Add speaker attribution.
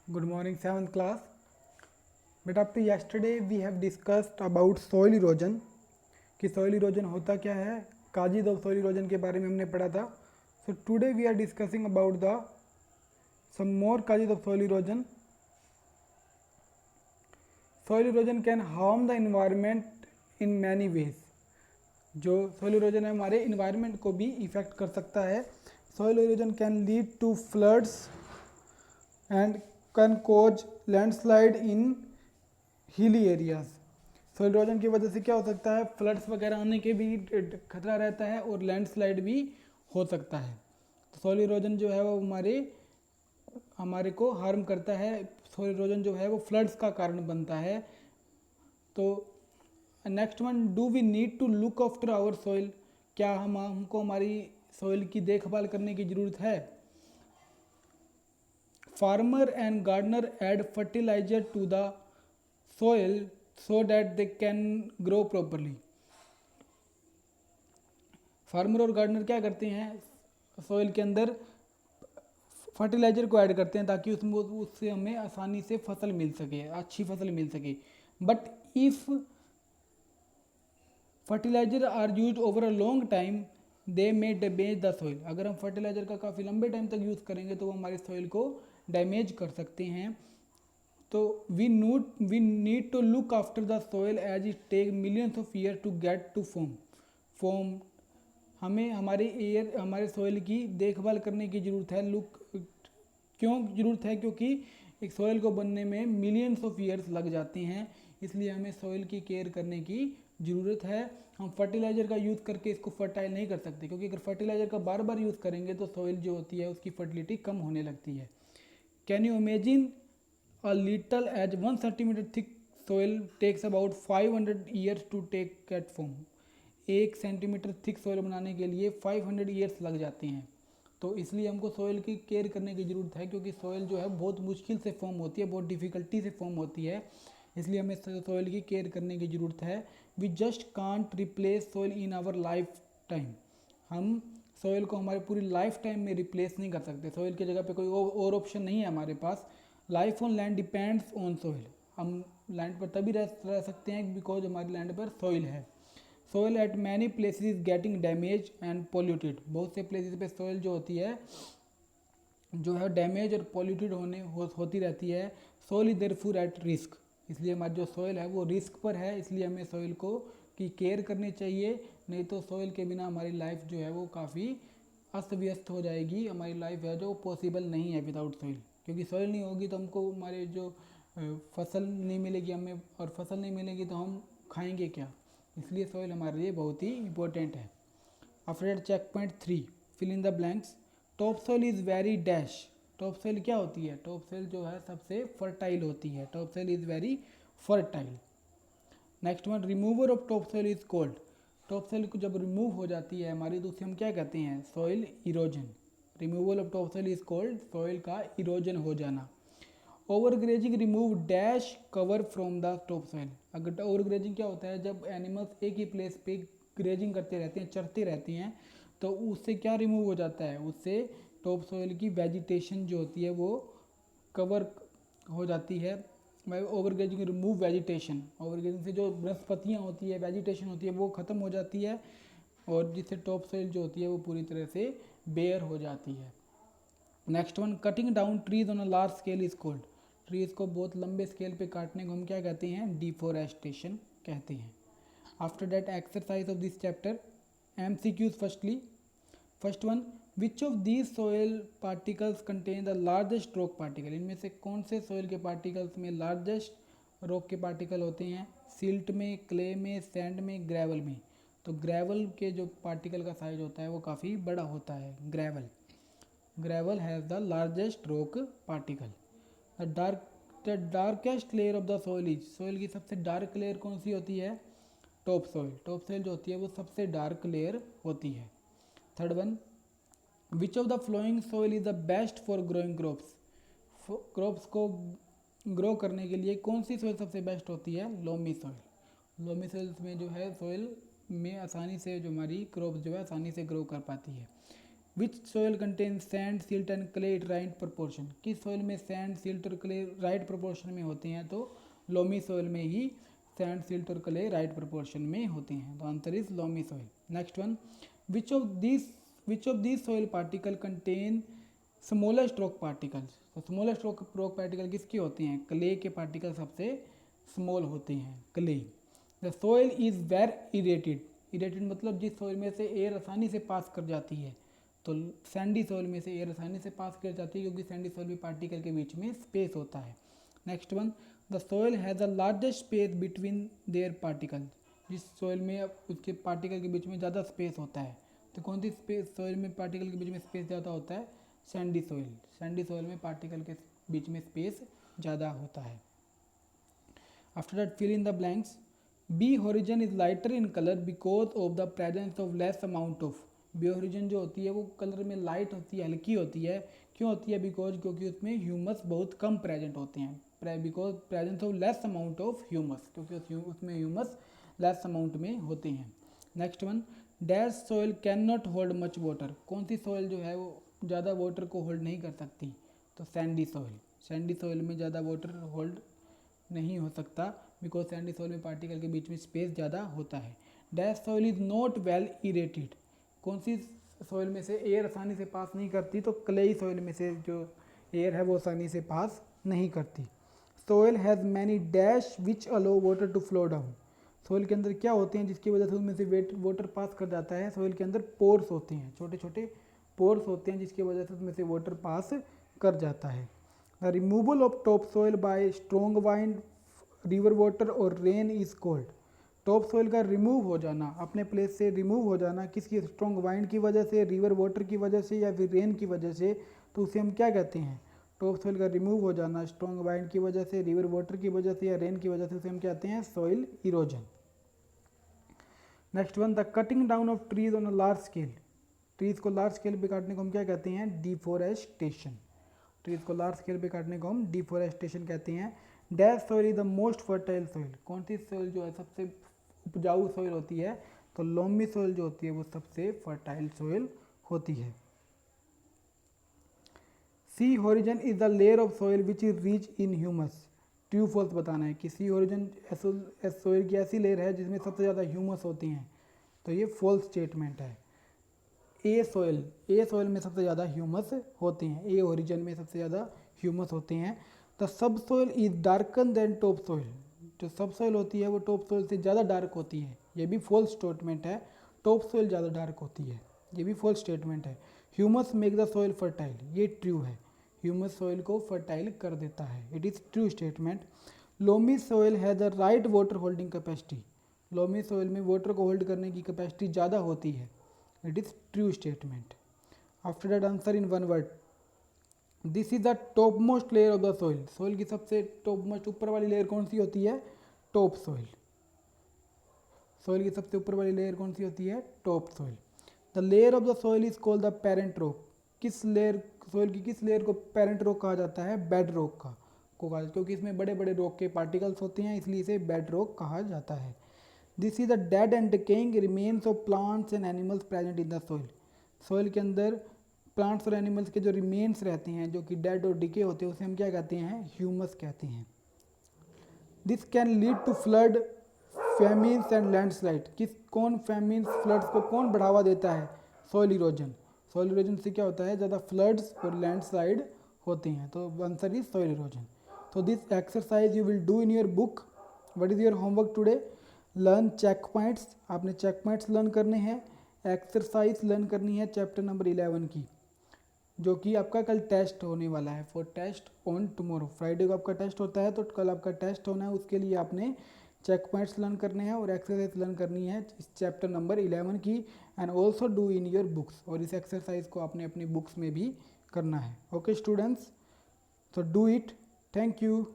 Speaker 1: Good morning, 7th class. But up to yesterday we have discussed about soil erosion कि soil erosion होता क्या है, causes of soil erosion के बारे में हमने पढ़ा था. So today we are discussing about the some more causes of soil erosion. Soil erosion can harm the environment in many ways. जो soil erosion है हमारे environment को भी affect कर सकता है. Soil erosion can lead to floods and can cause landslide in hilly areas. Soil erosion की वजह से क्या हो सकता है, फ्लड्स वगैरह आने के भी खतरा रहता है और लैंडस्लाइड भी हो सकता है. तो सोइल इरोजन जो है वो हमारे को हार्म करता है. सोइल इरोजन जो है वो फ्लड्स का कारण बनता है. तो next one, do we need to look after our soil. क्या हमको हमारी सोइल की देखभाल करने की ज़रूरत है. Farmer and gardener add fertilizer to the soil so that they can grow properly. Farmer और गार्डनर क्या करते हैं, सोइल के अंदर फर्टिलाइजर को ऐड करते हैं ताकि उससे हमें आसानी से फसल मिल सके, अच्छी फसल मिल सके. But if fertiliser are use over a long time they may damage the soil. अगर हम फर्टिलाइजर का काफ़ी लंबे टाइम तक यूज़ करेंगे तो वो हमारी सोइल को डैमेज कर सकते हैं. तो we need to look after the soil as it take millions of year to get to form. हमें हमारे सोइल की देखभाल करने की ज़रूरत है. क्यों ज़रूरत है, क्योंकि एक सोइल को बनने में मिलियंस ऑफ ईयर्स लग जाते हैं. इसलिए हमें सोइल की केयर करने की ज़रूरत है. हम फर्टिलाइज़र का यूज़ करके इसको फर्टाइल नहीं कर सकते, क्योंकि अगर फर्टिलाइज़र का बार बार यूज़ करेंगे तो सोइल जो होती है उसकी फर्टिलिटी कम होने लगती है. Can you imagine a little as 1 centimeter thick soil takes about 500 years to take at form. 1 centimetre thick soil बनाने के लिए 500 ईयर्स लग जाते हैं. तो इसलिए हमको सोइल की केयर करने की ज़रूरत है, क्योंकि सोइल जो है बहुत मुश्किल से फॉर्म होती है, बहुत डिफ़िकल्टी से फॉर्म होती है. इसलिए हमें सोइल की केयर करने की ज़रूरत है. We just can't replace soil in our lifetime. हम सोइल को हमारी पूरी लाइफ टाइम में रिप्लेस नहीं कर सकते. सोइल की जगह पे कोई और ऑप्शन नहीं है हमारे पास. Life on land depends on soil. हम लैंड पर तभी रह सकते हैं बिकॉज हमारी लैंड पर सोइल है. Soil eight many places is getting damage and polluted. बहुत से प्लेसेस पे सोइल जो होती है जो है डैमेज और पोल्यूटेड होती रहती है. Soil is therefore at risk. इसलिए हमारी जो सोइल है वो रिस्क पर है. इसलिए हमें सोइल को की केयर करनी चाहिए. नहीं तो सोइल के बिना हमारी लाइफ जो है वो काफ़ी अस्त व्यस्त हो जाएगी. हमारी लाइफ है जो पॉसिबल नहीं है विदाउट सोइल, क्योंकि सोइल नहीं होगी तो हमको हमारे जो फसल नहीं मिलेगी हमें, और फसल नहीं मिलेगी तो हम खाएंगे क्या. इसलिए सोइल हमारे लिए बहुत ही इंपॉर्टेंट है. After checkpoint 3, fill in the blanks. Top soil is very dash. Top soil क्या होती है, टॉप सोइल जो है सबसे फर्टाइल होती है. Top soil is very fertile. Next one, remover of top soil is called. Top soil को जब रिमूव हो जाती है हमारी तो उसे हम क्या कहते हैं, soil erosion. Removal of top soil is called soil का इरोजन हो जाना. Overgrazing remove dash cover from the top soil. अगर ओवरग्रेजिंग क्या होता है, जब एनिमल्स एक ही प्लेस पे ग्रेजिंग करते रहते हैं, चरते रहती हैं, तो उससे क्या रिमूव हो जाता है, उससे टॉप सोइल की वेजिटेशन जो होती है वो कवर हो जाती है. Overgrazing remove vegetation. ओवरग्रेजिंग से जो वनस्पतियाँ होती है, वेजिटेशन होती है, वो ख़त्म हो जाती है, और जिससे टॉप सोइल जो होती है वो पूरी तरह से बेयर हो जाती है. Next one, cutting down trees on a large scale is called. Trees को बहुत लंबे स्केल पे काटने को हम क्या कहते हैं, डिफोरेस्टेशन कहते हैं. After that exercise of this chapter, MCQs firstly. First one, which of these soil particles contain the largest rock particle. इनमें से कौन से सोयल के पार्टिकल्स में लार्जेस्ट रॉक के पार्टिकल होते हैं, सिल्ट में, क्ले में, सैंड में, ग्रेवल में. तो ग्रेवल के जो पार्टिकल का साइज होता है वो काफ़ी बड़ा होता है. Gravel has the largest rock particle. The darkest layer of the soil is. Soil की सबसे डार्क लेयर कौन सी होती है, टॉप सोइल. टॉप सोइल जो होती है वो सबसे डार्क लेयर होती है. Third one, which of the flowing soil is the best for growing crops. Crops को ग्रो करने के लिए कौन सी सोइल सबसे बेस्ट होती है, लोमी सोइल. लोमी सोइल में जो है सोइल में आसानी से जो हमारी क्रॉप जो है आसानी से ग्रो कर पाती है. विच soil contain sand silt and clay right proportion, किस सॉइल में सैंड सिल्ट और क्ले राइट प्रोपोर्शन में होते हैं, तो लोमी सॉइल में ही सैंड सिल्ट और क्ले राइट प्रोपोर्शन में होते हैं, तो answer is loamy soil. Next one, which of this soil particle contain smallest rock particles, तो स्मॉलेस्ट रॉक पार्टिकल किसके होते हैं, क्ले के पार्टिकल सबसे स्मॉल होते हैं, clay. The soil is very aerated, aerated मतलब जिस सॉइल में से एयर आसानी से पास कर जाती है, तो सैंडी सॉइल में से एयर आसानी से पास कर जाती है क्योंकि सैंडी सॉइल में पार्टिकल के बीच में स्पेस होता है। Next one, the soil has the largest space between their particle, जिस सॉइल में उसके पार्टिकल के बीच में ज़्यादा स्पेस होता है, तो कौन सी स्पेस सॉइल में पार्टिकल के बीच में स्पेस ज़्यादा होता है, सैंडी सॉइल, सैंडी सॉइल में पार्टिकल के बीच में स्पेस ज़्यादा होता है। After that fill in the blanks, B horizon is lighter in colour because of the presence of less amount of, B horizon जो होती है वो कलर में लाइट होती है, हल्की होती है, क्यों होती है, बिकॉज क्योंकि उसमें ह्यूमस बहुत कम प्रेजेंट होते हैं, because presence of less amount of humus, क्योंकि उसमें ह्यूमस लेस अमाउंट में होते हैं। Next one, dash soil can not hold much water, कौन सी सॉइल जो है वो ज़्यादा वाटर को होल्ड नहीं कर सकती, तो सैंडी सॉइल, सैंडी सॉइल में ज़्यादा वाटर होल्ड नहीं हो सकता बिकॉज सैंडी सॉइल में पार्टिकल के बीच में स्पेस ज़्यादा होता है। Dash soil is not well aerated, कौन सी सॉइल में से एयर आसानी से पास नहीं करती, तो क्लेई सॉइल में से जो एयर है वो आसानी से पास नहीं करती। Soil has many dash which allow water to flow down, soil के अंदर क्या होते हैं जिसकी वजह से उनमें से वाटर पास कर जाता है, सॉइल के अंदर पोर्स होते हैं, छोटे छोटे पोर्स होते हैं जिसकी वजह से उसमें से वाटर पास कर जाता है। The removal of top soil by strong wind, river water और rain is called, top soil का रिमूव हो जाना, अपने प्लेस से रिमूव हो जाना किसकी, स्ट्रॉन्ग वाइंड की वजह से, रिवर वाटर की वजह से या फिर रेन की वजह से, तो उसे हम क्या कहते हैं, टॉप सॉइल का रिमूव हो जाना स्ट्रॉन्ग वाइंड की वजह से, रिवर वाटर की वजह से या रेन की वजह से, उसे हम कहते हैं soil erosion. Next one, the cutting down of trees on a large scale, trees को लार्ज स्केल पे काटने को हम क्या कहते हैं, डिफोरेस्टेशन, ट्रीज को लार्ज स्केल पे काटने को हम डिफोरेस्टेशन कहते हैं। Dash soil is the most fertile soil, कौन सी सॉइल जो है सबसे उपजाऊ सॉइल होती है, तो लोमी सॉइल जो होती है वो सबसे फर्टाइल सॉइल होती है। C horizon is the layer of soil which is rich in humus, true false बताना है कि सी होरिजन सॉइल की ऐसी लेयर है जिसमें सबसे ज़्यादा ह्यूमस होती हैं, तो ये फॉल्स स्टेटमेंट है। ए सॉइल में सबसे ज़्यादा ह्यूमस होते हैं, ए ओरिजिन में सबसे ज़्यादा ह्यूमस होते हैं। The subsoil is darker than top soil, जो सब सॉइल होती है वो टॉप सॉइल से ज़्यादा डार्क होती है, ये भी फॉल्स स्टेटमेंट है, टॉप सॉइल ज़्यादा डार्क होती है, ये भी फॉल्स स्टेटमेंट है। Humus make the soil fertile, ये ट्रू है, ह्यूमस सॉइल को फर्टाइल कर देता है, it is true statement. Loamy soil है the right water holding capacity, loamy soil में वाटर को होल्ड करने की कैपेसिटी ज़्यादा होती है, it is true statement. After that answer in one word, this is the top most layer of the soil, soil की सबसे टॉप मोस्ट ऊपर वाली लेयर कौन सी होती है, टॉप सॉइल, सॉइल की सबसे ऊपर वाली लेयर कौन सी होती है, top soil. The layer of the soil is called the parent rock, किस लेयर, सॉइल की किस लेयर को पेरेंट रॉक कहा जाता है, बेड रॉक का को कहा, क्योंकि इसमें बड़े बड़े रॉक के पार्टिकल्स होते हैं इसलिए इसे बेड रॉक कहा जाता है। This is the dead and decaying remains of plants and animals present in the soil, soil के अंदर प्लांट्स और एनिमल्स के जो रिमेन्स रहते हैं जो कि डेड और डिके होते हैं उसे हम क्या कहते हैं, ह्यूमस कहते हैं। This can lead to flood, famines and landslide, कौन फेमिन्स फ्लड्स को कौन बढ़ावा देता है, सॉइल इरोजन, सॉइल इरोजन से क्या होता है, ज़्यादा फ्लड्स और लैंडस्लाइड होते हैं, तो आंसर इज सॉइल इरोजन। तो this exercise you will do in your book, what is your homework today, learn checkpoints, आपने चेक पॉइंट्स लर्न करने हैं, एक्सरसाइज लर्न करनी है चैप्टर नंबर 11 की, जो कि आपका कल टेस्ट होने वाला है, for test on tomorrow, Friday को आपका टेस्ट होता है तो कल आपका टेस्ट होना है, उसके लिए आपने चेक पॉइंट्स लर्न करने हैं और एक्सरसाइज लर्न करनी है इस चैप्टर नंबर 11 की, and also do in your books, और इस एक्सरसाइज को आपने अपनी बुक्स में भी करना है। ओके स्टूडेंट्स, तो डू इट, थैंक यू।